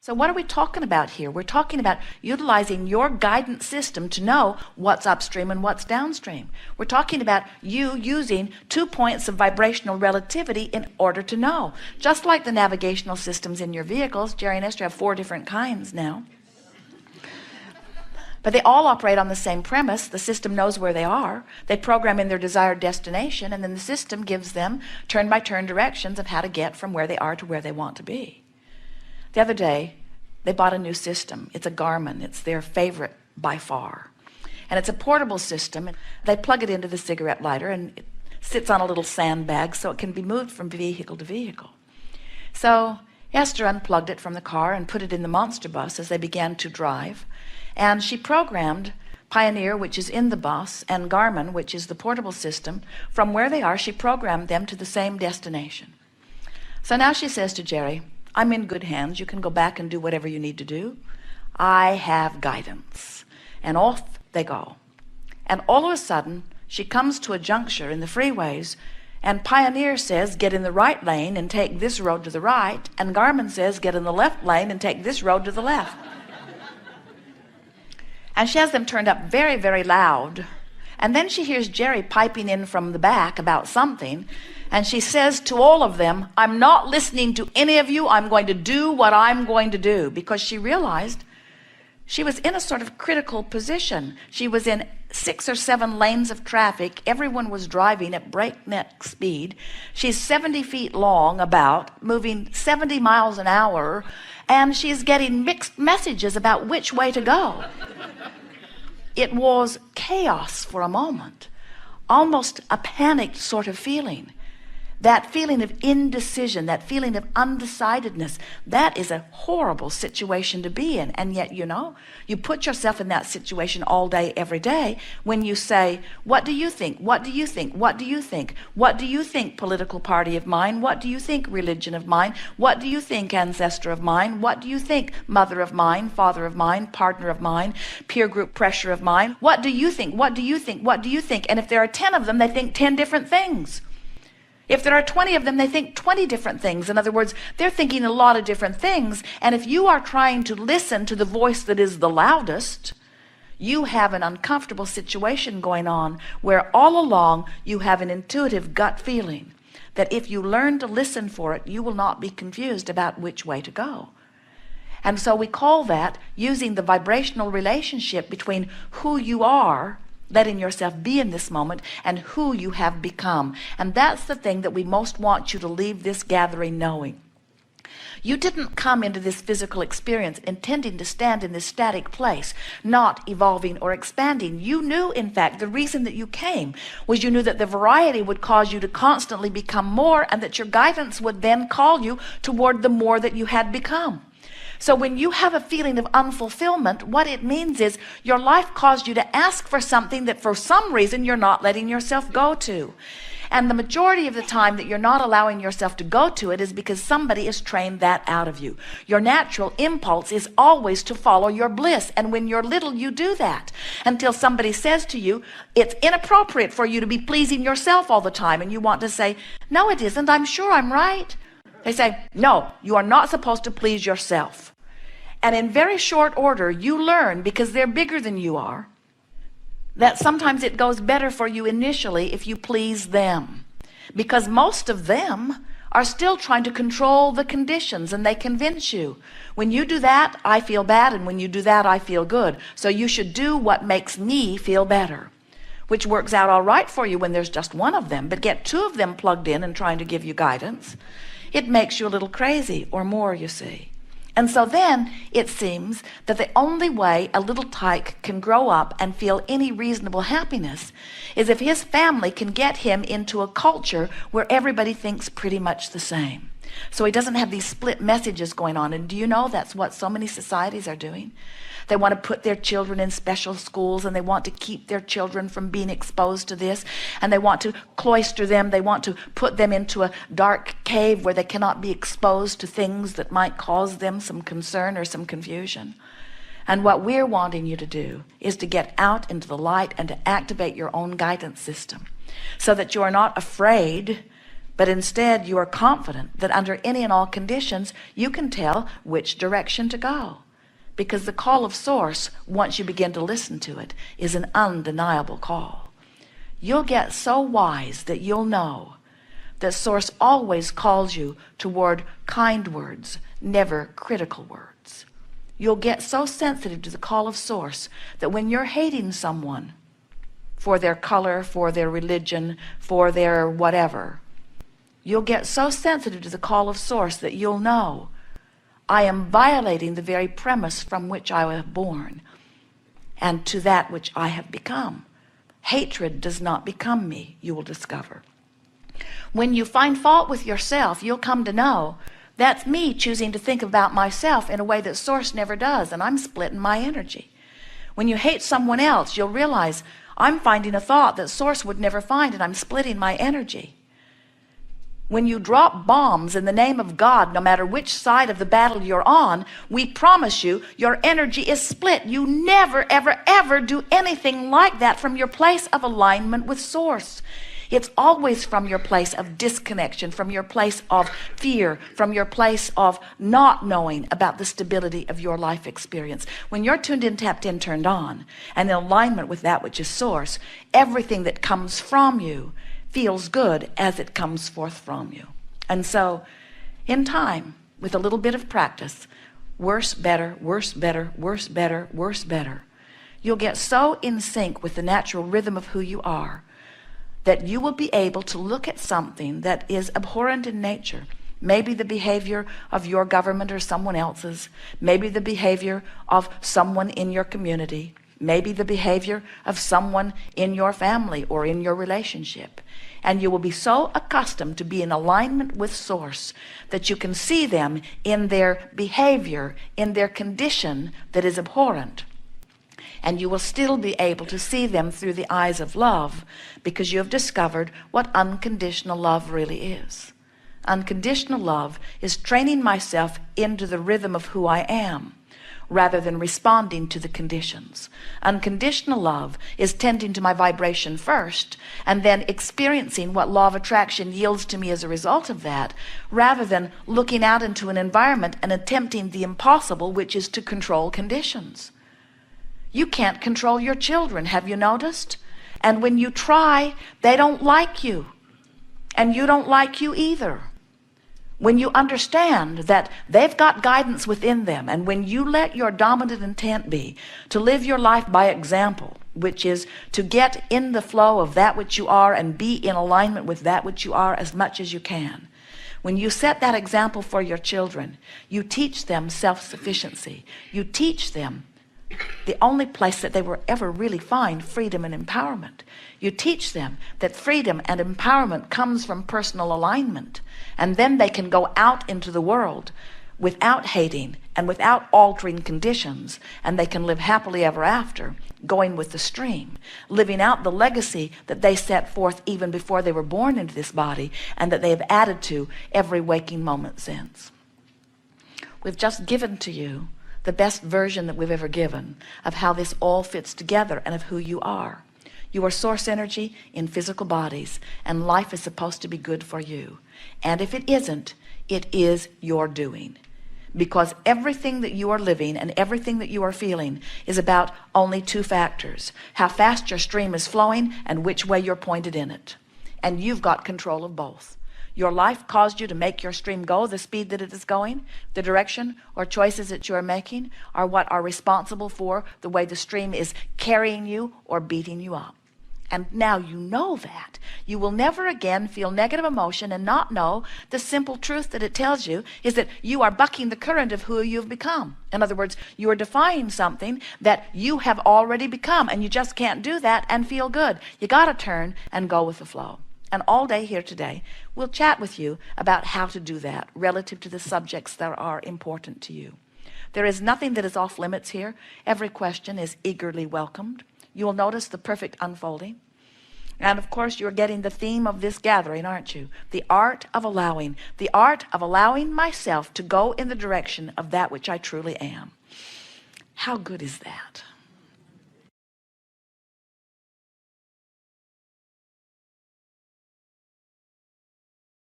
So what are we talking about here? We're talking about utilizing your guidance system to know what's upstream and what's downstream. We're talking about you using 2 points of vibrational relativity in order to know. Just like the navigational systems in your vehicles, Jerry and Esther have 4 different kinds now. But they all operate on the same premise. The system knows where they are. They program in their desired destination, and then the system gives them turn-by-turn directions of how to get from where they are to where they want to be. The other day, they bought a new system. It's a Garmin. It's their favorite by far. And it's a portable system. They plug it into the cigarette lighter, and it sits on a little sandbag so it can be moved from vehicle to vehicle. So Esther unplugged it from the car and put it in the monster bus as they began to drive. And she programmed Pioneer, which is in the bus, and Garmin, which is the portable system. From where they are, she programmed them to the same destination. So now she says to Jerry, I'm in good hands. You can go back and do whatever you need to do. I have guidance. And off they go. And all of a sudden, she comes to a juncture in the freeways, and Pioneer says, get in the right lane and take this road to the right. And Garmin says, get in the left lane and take this road to the left. And she has them turned up very, very loud. And then she hears Jerry piping in from the back about something. And she says to all of them, I'm not listening to any of you. I'm going to do what I'm going to do. Because she realized she was in a sort of critical position. She was in 6 or 7 lanes of traffic. Everyone was driving at breakneck speed. She's 70 feet long, about moving 70 miles an hour. And she's getting mixed messages about which way to go. It was chaos for a moment, almost a panicked sort of feeling. That feeling of indecision, that feeling of undecidedness, that is a horrible situation to be in. And yet, you know, you put yourself in that situation all day, every day, when you say, what do you think? What do you think? What do you think? What do you think, political party of mine? What do you think, religion of mine? What do you think, ancestor of mine? What do you think, mother of mine, father of mine, partner of mine, peer group pressure of mine? What do you think? What do you think? What do you think? And if there are 10 of them, they think 10 different things. If there are 20 of them, they think 20 different things. In other words, they're thinking a lot of different things. And if you are trying to listen to the voice that is the loudest, you have an uncomfortable situation going on where all along you have an intuitive gut feeling that if you learn to listen for it, you will not be confused about which way to go. And so we call that using the vibrational relationship between who you are, letting yourself be in this moment, and who you have become. And that's the thing that we most want you to leave this gathering knowing. You didn't come into this physical experience intending to stand in this static place, not evolving or expanding. You knew, in fact, the reason that you came was you knew that the variety would cause you to constantly become more, and that your guidance would then call you toward the more that you had become. So when you have a feeling of unfulfillment, what it means is your life caused you to ask for something that for some reason you're not letting yourself go to. And the majority of the time that you're not allowing yourself to go to it is because somebody has trained that out of you. Your natural impulse is always to follow your bliss. And when you're little, you do that until somebody says to you, it's inappropriate for you to be pleasing yourself all the time. And you want to say, no, it isn't. I'm sure I'm right. They say, no, you are not supposed to please yourself. And in very short order, you learn, because they're bigger than you are, that sometimes it goes better for you initially if you please them. Because most of them are still trying to control the conditions, and they convince you, when you do that, I feel bad, and when you do that, I feel good. So you should do what makes me feel better. Which works out all right for you when there's just one of them, but get 2 of them plugged in and trying to give you guidance. It makes you a little crazy, or more, you see. And so then it seems that the only way a little tyke can grow up and feel any reasonable happiness is if his family can get him into a culture where everybody thinks pretty much the same. So he doesn't have these split messages going on. And do you know that's what so many societies are doing? They want to put their children in special schools, and they want to keep their children from being exposed to this, and they want to cloister them. They want to put them into a dark cave where they cannot be exposed to things that might cause them some concern or some confusion. And what we're wanting you to do is to get out into the light and to activate your own guidance system so that you are not afraid But instead, you are confident that under any and all conditions, you can tell which direction to go. Because the call of Source, once you begin to listen to it, is an undeniable call. You'll get so wise that you'll know that Source always calls you toward kind words, never critical words. You'll get so sensitive to the call of Source that when you're hating someone for their color, for their religion, for their whatever, you'll get so sensitive to the call of Source that you'll know, I am violating the very premise from which I was born and to that which I have become. Hatred does not become me, you will discover. When you find fault with yourself, you'll come to know that's me choosing to think about myself in a way that Source never does, and I'm splitting my energy. When you hate someone else, you'll realize I'm finding a thought that Source would never find, and I'm splitting my energy. When you drop bombs in the name of God, no matter which side of the battle you're on, we promise you your energy is split. You never, ever, ever do anything like that from your place of alignment with Source. It's always from your place of disconnection, from your place of fear, from your place of not knowing about the stability of your life experience. When you're tuned in, tapped in, turned on, and in alignment with that which is Source, everything that comes from you feels good as it comes forth from you. And so, in time, with a little bit of practice, worse, better, worse, better, worse, better, worse, better, you'll get so in sync with the natural rhythm of who you are that you will be able to look at something that is abhorrent in nature, maybe the behavior of your government or someone else's, maybe the behavior of someone in your community, maybe the behavior of someone in your family or in your relationship. And you will be so accustomed to be in alignment with Source that you can see them in their behavior, in their condition that is abhorrent. And you will still be able to see them through the eyes of love because you have discovered what unconditional love really is. Unconditional love is training myself into the rhythm of who I am, rather than responding to the conditions. Unconditional love is tending to my vibration first and then experiencing what law of attraction yields to me as a result of that, rather than looking out into an environment and attempting the impossible, which is to control conditions. You can't control your children, have you noticed? And when you try, they don't like you, and you don't like you either. When you understand that they've got guidance within them, and when you let your dominant intent be to live your life by example, which is to get in the flow of that which you are and be in alignment with that which you are as much as you can. When you set that example for your children, you teach them self-sufficiency. You teach them the only place that they will ever really find freedom and empowerment. You teach them that freedom and empowerment comes from personal alignment, and then they can go out into the world without hating and without altering conditions, and they can live happily ever after, going with the stream, living out the legacy that they set forth even before they were born into this body, and that they have added to every waking moment since. We've just given to you the best version that we've ever given of how this all fits together and of who you are. You are Source energy in physical bodies, and life is supposed to be good for you. And if it isn't, it is your doing. Because everything that you are living and everything that you are feeling is about only two factors: how fast your stream is flowing and which way you're pointed in it. And you've got control of both. Your life caused you to make your stream go the speed that it is going. The direction or choices that you are making are what are responsible for the way the stream is carrying you or beating you up. And now you know that. You will never again feel negative emotion and not know the simple truth that it tells you is that you are bucking the current of who you've become. In other words, you are defying something that you have already become, and you just can't do that and feel good. You got to turn and go with the flow. And all day here today, we'll chat with you about how to do that relative to the subjects that are important to you. There is nothing that is off limits here. Every question is eagerly welcomed. You will notice the perfect unfolding. And of course, you're getting the theme of this gathering, aren't you? The art of allowing. The art of allowing myself to go in the direction of that which I truly am. How good is that?